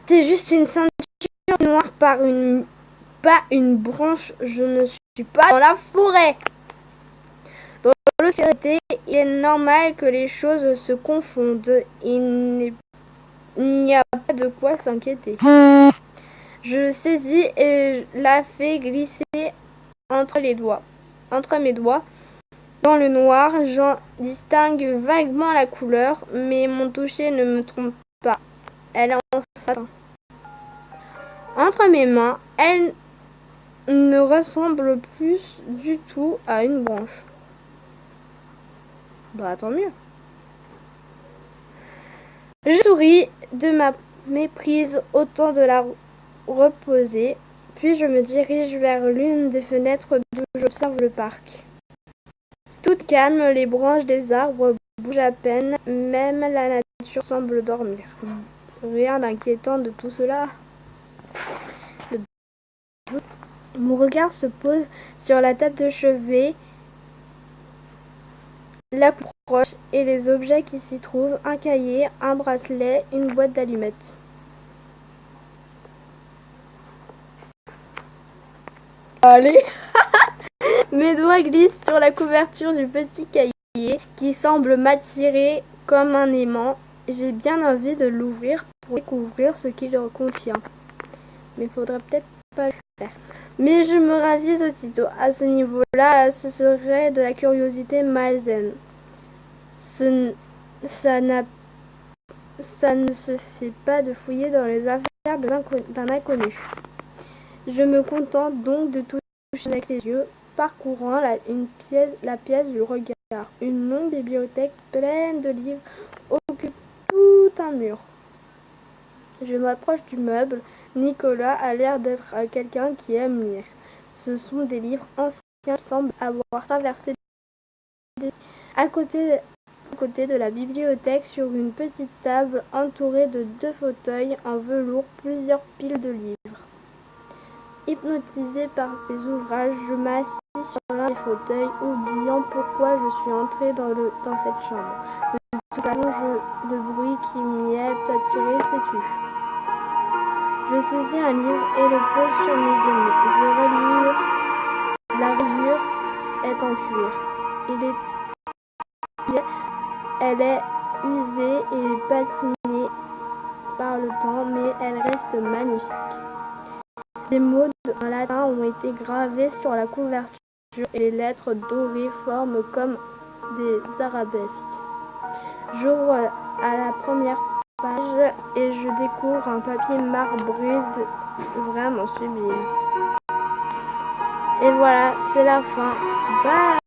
C'est juste une ceinture noire pas une branche. Je ne suis pas dans la forêt. Dans l'obscurité, il est normal que les choses se confondent. Il n'y a pas de quoi s'inquiéter. Je le saisis et la fais glisser entre mes doigts. Dans le noir, j'en distingue vaguement la couleur, mais mon toucher ne me trompe pas. Elle est en satin. Entre mes mains, elle ne ressemble plus du tout à une branche. Bah tant mieux. Je souris de ma méprise, autant de la reposer, puis je me dirige vers l'une des fenêtres d'où j'observe le parc. Toute calme, les branches des arbres bougent à peine, même la nature semble dormir. Rien d'inquiétant de tout cela. Mon regard se pose sur la table de chevet, la plus proche, et les objets qui s'y trouvent, un cahier, un bracelet, une boîte d'allumettes. Allez. Mes doigts glissent sur la couverture du petit cahier qui semble m'attirer comme un aimant. J'ai bien envie de l'ouvrir pour découvrir ce qu'il contient. Mais faudrait peut-être pas le faire. Mais je me ravise aussitôt. À ce niveau-là, ce serait de la curiosité malsaine. Ça ne se fait pas de fouiller dans les affaires d'un inconnu. Je me contente donc de toucher avec les yeux, parcourant la pièce du regard. Une longue bibliothèque pleine de livres occupe tout un mur. Je m'approche du meuble. Nicolas a l'air d'être quelqu'un qui aime lire. Ce sont des livres anciens qui semblent avoir traversé à côté de la bibliothèque, sur une petite table entourée de 2 fauteuils en velours, plusieurs piles de livres. Hypnotisée par ces ouvrages, je m'assis sur l'un des fauteuils, oubliant pourquoi je suis entrée dans cette chambre. De toute façon, le bruit qui m'y est attiré s'est tu. Je saisis un livre et le pose sur mes genoux. Je relire. La reliure est en cuir. Elle est usée et patinée par le temps, mais elle reste magnifique. Des mots en latin ont été gravés sur la couverture et les lettres dorées forment comme des arabesques. J'ouvre à la première page et je découvre un papier marbré vraiment sublime. Et voilà, c'est la fin. Bye!